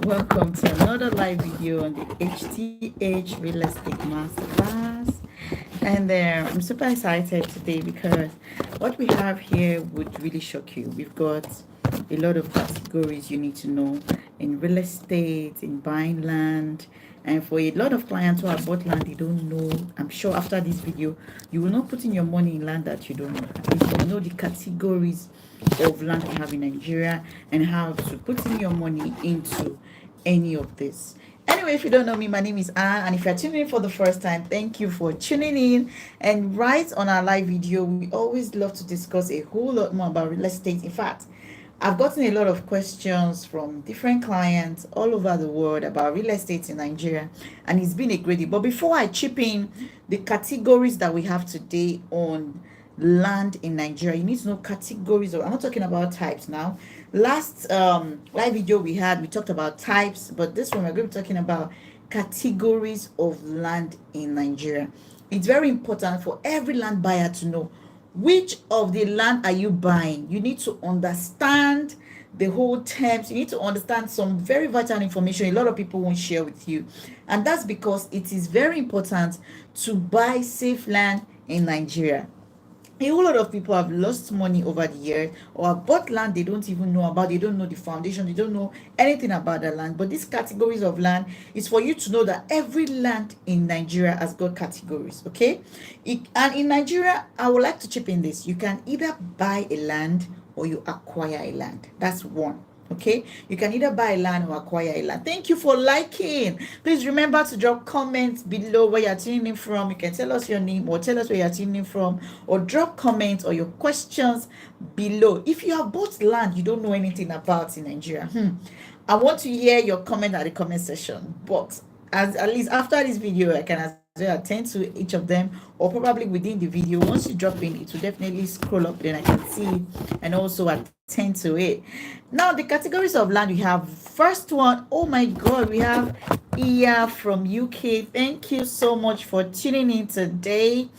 Welcome to another live video on the HTH Real Estate Masterclass. And I'm super excited today because what we have here would really shock you. We've got a lot of categories you need to know in real estate, in buying land. And for a lot of clients who have bought land they don't know, I'm sure after this video, you will not put in your money in land that you don't know. At least you know the categories of land we have in Nigeria and how to put in your money into any of this. Anyway, if you don't know me, my name is Anne, and if you're tuning in for the first time, thank you for tuning in. And right on our live video, we always love to discuss a whole lot more about real estate. In fact, I've gotten a lot of questions from different clients all over the world about real estate in Nigeria, and it's been a great deal. But before I chip in the categories that we have today on land in Nigeria, you need to know categories of, I'm not talking about types now. Last live video we had, we talked about types, but this one we're going to be talking about categories of land in Nigeria. It's very important for every land buyer to know which of the land are you buying. You need to understand the whole terms. You need to understand some very vital information a lot of people won't share with you, and that's because it is very important to buy safe land in Nigeria. A whole lot of people have lost money over the years or have bought land they don't even know about. They don't know the foundation, they don't know anything about the land. But these categories of land is for you to know that every land in Nigeria has got categories. Okay, and in Nigeria, I would like to chip in this: you can either buy a land or you acquire a land. That's one. Okay, you can either buy land or acquire a land. Thank you for liking. Please remember to drop comments below where you're tuning in from. You can tell us your name or tell us where you're tuning in from, or drop comments or your questions below. If you have bought land you don't know anything about in Nigeria, I want to hear your comment at the comment section. But as at least after this video, I can as well attend to each of them, or probably within the video. Once you drop in, it will definitely scroll up, then I can see it and also attend to it. Now, the categories of land we have. First one, oh my god, we have Iya from UK. Thank you so much for tuning in today.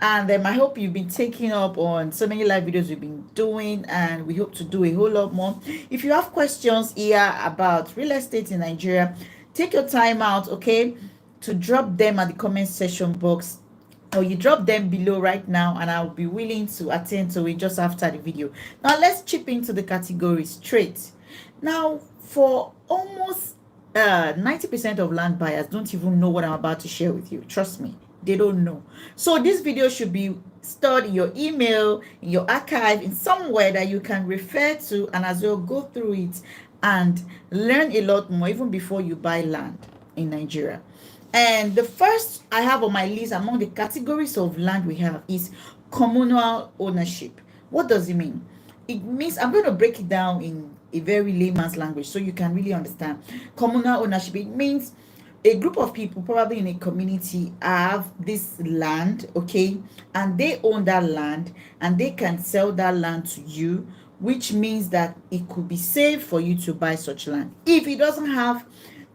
And I hope you've been taking up on so many live videos we've been doing, and we hope to do a whole lot more. If you have questions here about real estate in Nigeria, take your time out, okay, to drop them at the comment section box, or you drop them below right now, and I'll be willing to attend to it just after the video. Now let's chip into the category straight. Now, for almost 90% of land buyers don't even know what I'm about to share with you. Trust me, they don't know. So this video should be stored in your email, in your archive, in somewhere that you can refer to, and as well go through it and learn a lot more even before you buy land in Nigeria. And the first I have on my list among the categories of land we have is communal ownership. What does it mean? It means, I'm going to break it down in a very layman's language so you can really understand. Communal ownership, it means a group of people, probably in a community, have this land, okay, and they own that land and they can sell that land to you, which means that it could be safe for you to buy such land if it doesn't have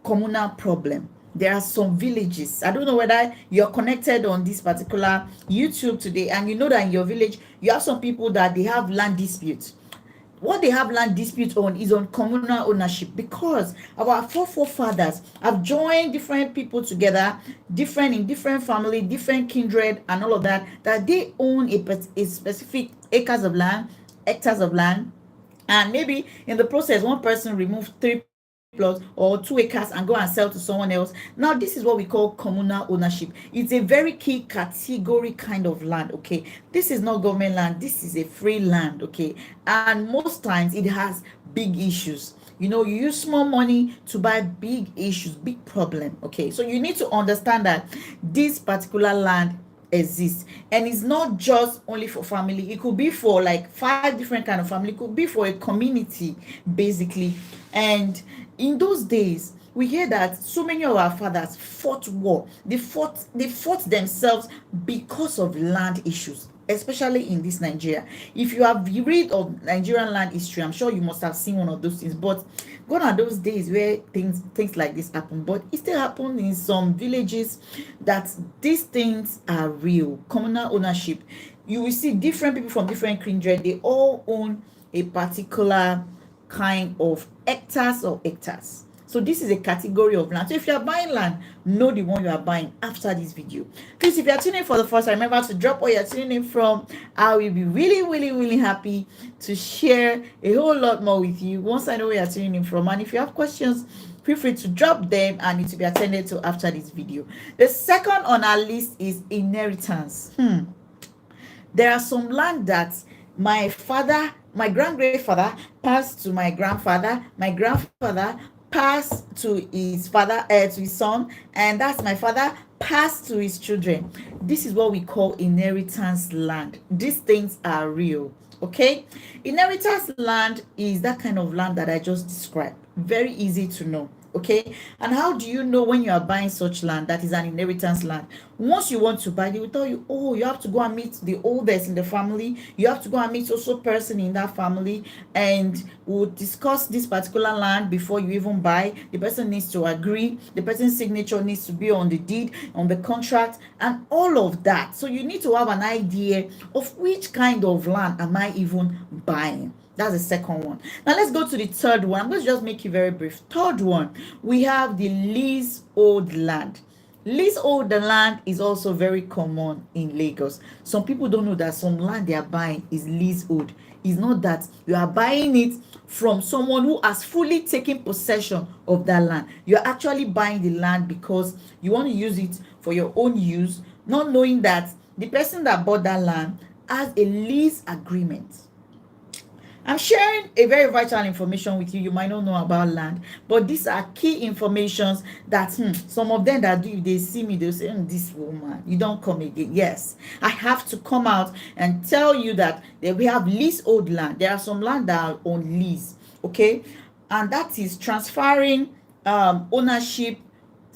communal problem. There are some villages, I don't know whether you're connected on this particular YouTube today, and you know that in your village you have some people that they have land disputes. What they have land dispute on is on communal ownership, because our forefathers have joined different people together, different in different family, different kindred and all of that, that they own a specific acres of land, hectares of land, and maybe in the process one person removed 3 plots or 2 acres and go and sell to someone else. Now this is what we call communal ownership. It's a very key category kind of land. Okay, this is not government land, this is a free land. Okay, and most times it has big issues. You know, you use small money to buy big issues, big problem. Okay, so you need to understand that this particular land exists, and it's not just only for family. It could be for like 5 different kind of family, it could be for a community basically. And in those days we hear that so many of our fathers fought war. They fought themselves because of land issues, especially in this Nigeria. If you have read of Nigerian land history, I'm sure you must have seen one of those things. But gone are those days where things like this happen. But it still happens in some villages, that these things are real. Communal ownership, you will see different people from different kindred, they all own a particular kind of hectares or hectares. So this is a category of land. So if you are buying land, know the one you are buying after this video. Please, if you are tuning in for the first time, remember to drop where you're tuning in from. I will be really, really, really happy to share a whole lot more with you once I know where you're tuning in from. And if you have questions, feel free to drop them and it will be attended to after this video. The second on our list is inheritance. There are some land that my great-grandfather passed to my grandfather passed to his father, to his son, and that's my father passed to his children. This is what we call inheritance land. These things are real. Okay, inheritance land is that kind of land that I just described. Very easy to know. Okay, and how do you know when you are buying such land that is an inheritance land? Once you want to buy, they will tell you, oh, you have to go and meet the oldest in the family, you have to go and meet also person in that family, and we'll discuss this particular land before you even buy. The person needs to agree, the person's signature needs to be on the deed, on the contract, and all of that. So you need to have an idea of which kind of land am I even buying. That's the second one. Now let's go to the third one. I'm going to just make it very brief. Third one, we have the leasehold land. Leasehold land is also very common in Lagos. Some people don't know that some land they are buying is leasehold. It's not that you are buying it from someone who has fully taken possession of that land. You're actually buying the land because you want to use it for your own use, not knowing that the person that bought that land has a lease agreement. I'm sharing a very vital information with you. You might not know about land, but these are key informations that some of them that do, if they see me, they'll say, this woman, you don't come again. Yes, I have to come out and tell you that we have leasehold land. There are some land that are on lease, okay? And that is transferring ownership,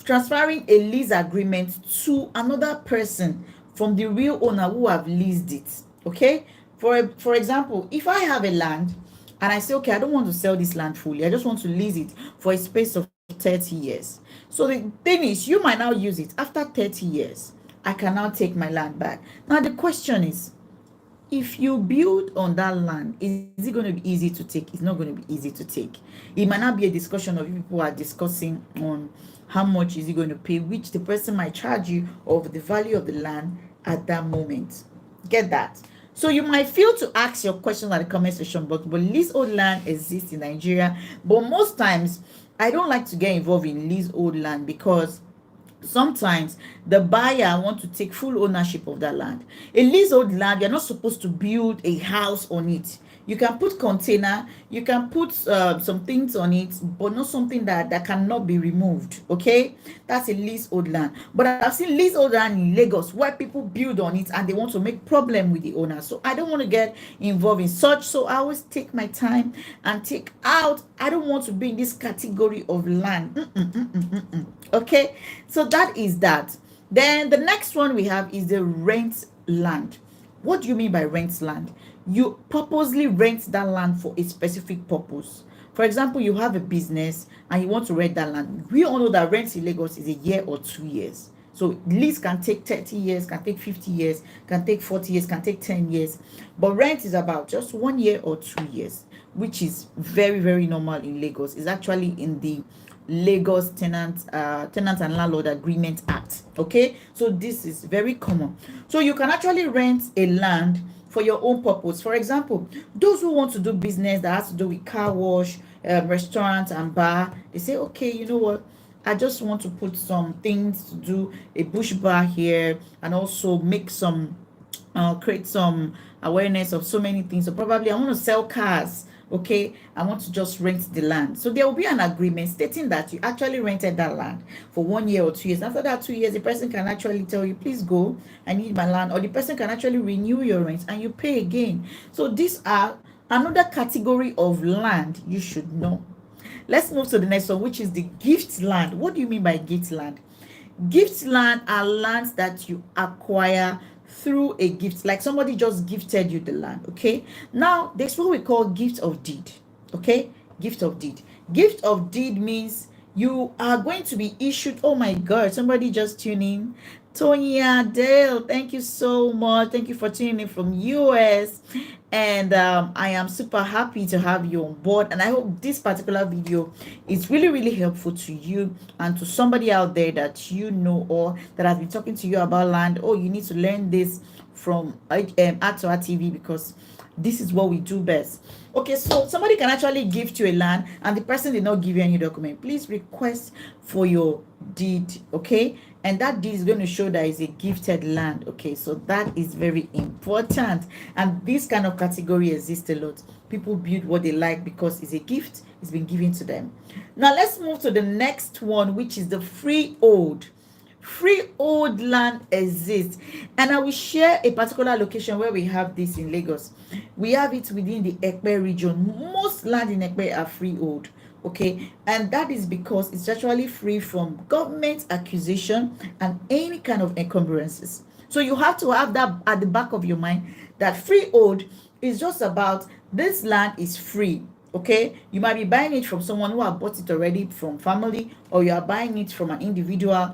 transferring a lease agreement to another person from the real owner who have leased it, okay? For example, if I have a land and I say, okay, I don't want to sell this land fully, I just want to lease it for a space of 30 years. So the thing is, you might now use it. After 30 years, I can now take my land back. Now the question is, if you build on that land, is it going to be easy to take? It's not going to be easy to take. It might not be a discussion of people are discussing on how much is it going to pay, which the person might charge you of the value of the land at that moment. Get that? So you might feel to ask your questions at the comment section box, but leasehold land exists in Nigeria. But most times, I don't like to get involved in leasehold land because sometimes the buyer want to take full ownership of that land. A leasehold land, you're not supposed to build a house on it. You can put container, you can put some things on it, but not something that cannot be removed. Okay, that's a leasehold land. But I've seen leasehold land in Lagos where people build on it and they want to make problem with the owner. So I don't want to get involved in such. So I always take my time and take out. I don't want to be in this category of land. Okay, so that is that. Then the next one we have is the rent land. What do you mean by rent land? You purposely rent that land for a specific purpose. For example, you have a business and you want to rent that land. We all know that rent in Lagos is a year or 2 years. So lease can take 30 years, can take 50 years, can take 40 years, can take 10 years. But rent is about just 1 year or 2 years, which is very, very normal in Lagos. It's actually in the Lagos Tenant and Landlord Agreement Act. Okay, so this is very common. So you can actually rent a land for your own purpose. For example, those who want to do business that has to do with car wash, restaurant and bar, they say, okay, you know what, I just want to put some things to do a bush bar here and also make some create some awareness of so many things. So probably I want to sell cars. Okay, I want to just rent the land. So there will be an agreement stating that you actually rented that land for 1 year or 2 years. After that 2 years, the person can actually tell you, please go, I need my land. Or the person can actually renew your rent and you pay again. So these are another category of land you should know. Let's move to the next one, which is the gift land. What do you mean by gift land? Gift land are lands that you acquire through a gift, like somebody just gifted you the land. Okay, now there's what we call gift of deed. Okay, gift of deed. Gift of deed means You are going to be issued. Oh my God, somebody just tuning. Tonya Dale, thank you so much. Thank you for tuning in from US. And I am super happy to have you on board. And I hope this particular video is really, really helpful to you and to somebody out there that you know or that has been talking to you about land. Oh, you need to learn this from Art to Art TV because this is what we do best. Okay, so somebody can actually gift you a land and the person did not give you any document. Please request for your deed, okay? And that deed is going to show that it's a gifted land, okay? So that is very important. And this kind of category exists a lot. People build what they like because it's a gift, it's been given to them. Now let's move to the next one, which is the freehold. Freehold land exists, and I will share a particular location where we have this in Lagos. We have it within the Ekpe region. Most land in Ekpe are freehold, okay, and that is because it's actually free from government accusation and any kind of encumbrances. So you have to have that at the back of your mind, that freehold is just about this land is free. Okay, you might be buying it from someone who have bought it already from family, or you are buying it from an individual,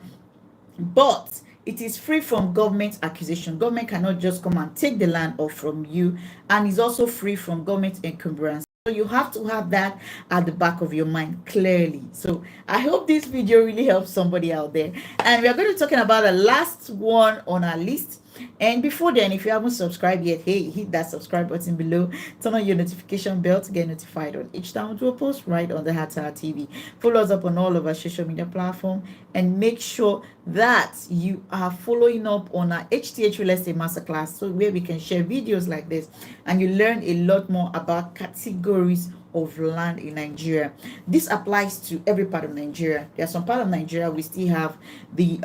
but it is free from government accusation. Government cannot just come and take the land off from you, and is also free from government encumbrance. So you have to have that at the back of your mind clearly. So I hope this video really helps somebody out there. And we are going to be talking about the last one on our list. And before then, if you haven't subscribed yet, hey, hit that subscribe button below, turn on your notification bell to get notified on each time we do a post right on the Hatar TV. Follow us up on all of our social media platforms, and make sure that you are following up on our HTH Real Estate Masterclass, so where we can share videos like this and you learn a lot more about categories of land in Nigeria. This applies to every part of Nigeria. There are some part of Nigeria we still have the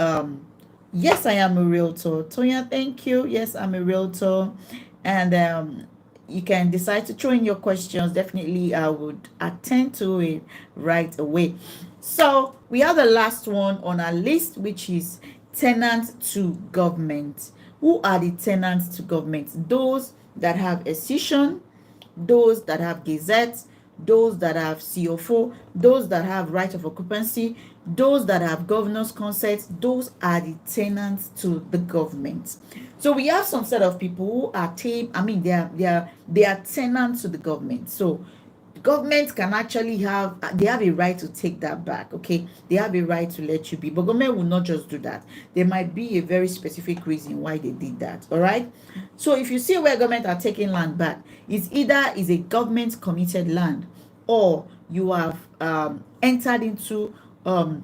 yes, I am a realtor. Tonya, thank you. Yes, I'm a realtor. And you can decide to throw in your questions. Definitely, I would attend to it right away. So we have the last one on our list, which is tenant to government. Who are the tenants to government? Those that have accession, those that have gazette, those that have COFO, those that have right of occupancy, those that have governor's consent. Those are the tenants to the government. So we have some set of people who are they are tenants to the government. So government can actually they have a right to take that back. Okay, they have a right to let you be, but government will not just do that. There might be a very specific reason why they did that. All right, so if you see where government are taking land back, it's either is a government committed land, or you have entered into one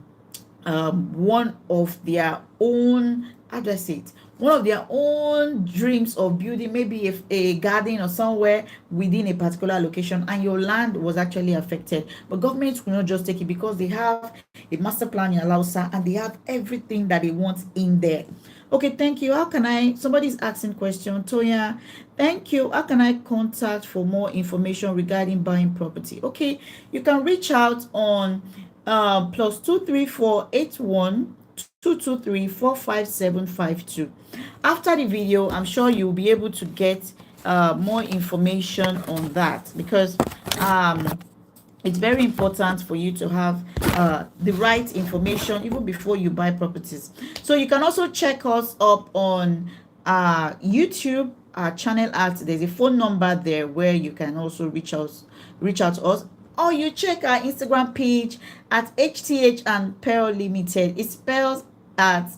of their own, how do I say it, one of their own dreams of building maybe a garden or somewhere within a particular location, and your land was actually affected, but government will not just take it because they have a master plan in Alausa and they have everything that they want in there. Okay, thank you. How can I, somebody's asking question, Toya, thank you. How can I contact for more information regarding buying property? Okay, you can reach out on plus 23481 223 45752. After the video, I'm sure you'll be able to get more information on that, because it's very important for you to have the right information even before you buy properties. So you can also check us up on YouTube, our channel there's a phone number there where you can also reach out to us, or you check our Instagram page at HTH and Pearl Limited. It spells at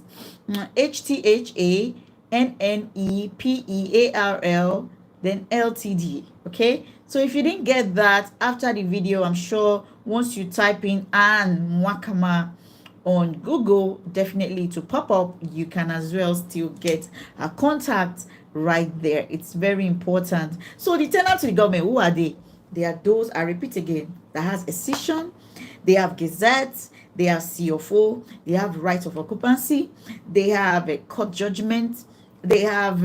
HTHANNEPEARL then LTD. Okay, so if you didn't get that after the video, I'm sure once you type in Ann Mwakama on Google, definitely to pop up, you can as well still get a contact right there. It's very important. So the tenants to the government, who are they? They are those, I repeat again, that has accession, they have gazette, they have CFO, they have right of occupancy, they have a court judgment, they have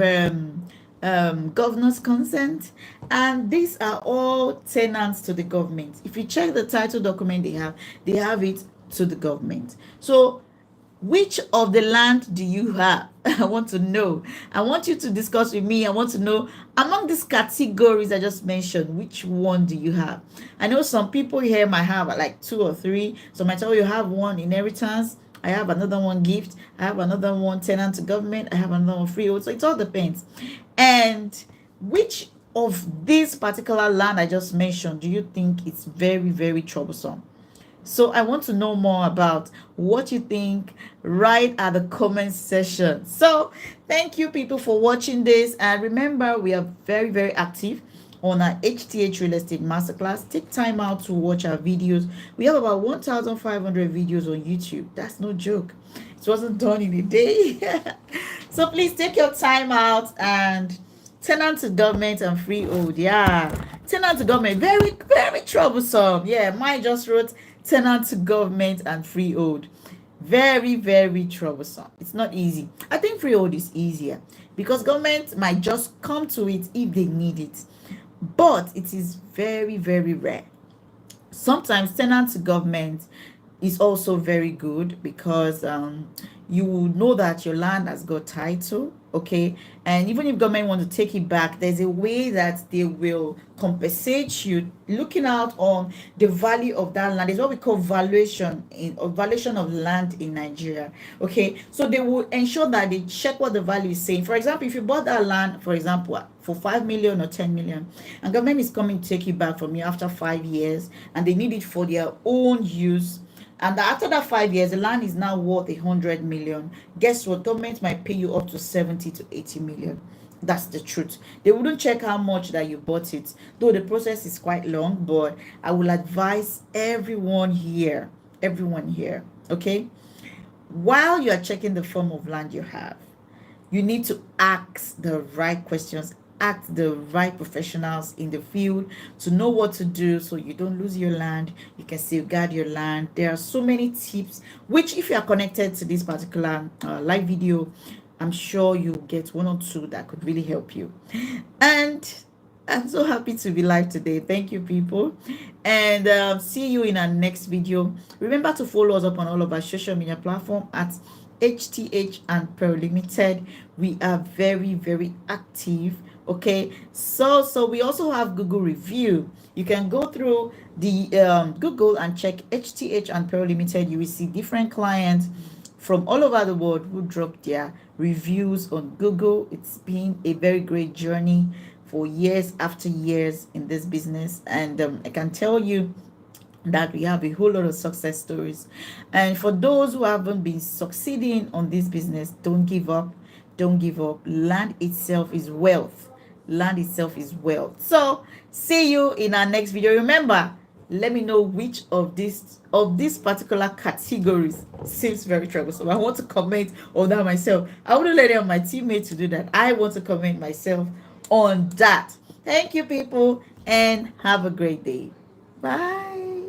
governor's consent, and these are all tenants to the government. If you check the title document they have it to the government. So Which of the land do you have? I want to know. I want you to discuss with me. I want to know among these categories I just mentioned, which one do you have? I know some people here might have like two or three. So I tell you, have one inheritance. I have another one gift. I have another one tenant to government. I have another one freehold. So it all depends. And which of this particular land I just mentioned do you think is very, very troublesome? So I want to know more about what you think right at the comment section. So thank you people for watching this. And remember, we are very, very active on our HTH Real Estate Masterclass. Take time out to watch our videos. We have about 1,500 videos on YouTube. That's no joke. It wasn't done in a day. So please take your time out and tenant to government and freehold. Yeah, tenant to government, very, very troublesome. Yeah, mine just wrote tenant to government and freehold. Very, very troublesome. It's not easy. I think freehold is easier because government might just come to it if they need it, but it is very, very rare. Sometimes tenant to government is also very good because you will know that your land has got title, okay? And even if government want to take it back, there's a way that they will compensate you, looking out on the value of that land. It's what we call valuation or valuation of land in Nigeria, okay? So they will ensure that they check what the value is saying. For example, if you bought that land, for example, for 5 million or 10 million, and government is coming to take it back from you after 5 years, and they need it for their own use, and after that 5 years the land is now worth 100 million, guess what? Government might pay you up to 70 to 80 million. That's the truth. They wouldn't check how much that you bought it, though the process is quite long. But I will advise everyone here, okay, while you are checking the form of land you have, you need to ask the right questions, ask the right professionals in the field to know what to do so you don't lose your land, you can safeguard your land. There are so many tips which, if you are connected to this particular live video, I'm sure you get one or two that could really help you. And I'm so happy to be live today. Thank you, people. And see you in our next video. Remember to follow us up on all of our social media platform at HTH and Pearl Limited. We are very, very active. Okay, so we also have Google review. You can go through the Google and check HTH and Pearl Limited. You will see different clients from all over the world who dropped their reviews on Google. It's been a very great journey for years after years in this business, and I can tell you that we have a whole lot of success stories. And for those who haven't been succeeding on this business, don't give up. Don't give up. Land itself is wealth. Land itself is wealth. So see you in our next video. Remember, let me know which of these particular categories seems very troublesome. I want to comment on that myself. I wouldn't let any of my teammates to do that. I want to comment myself on that. Thank you, people, and have a great day. Bye.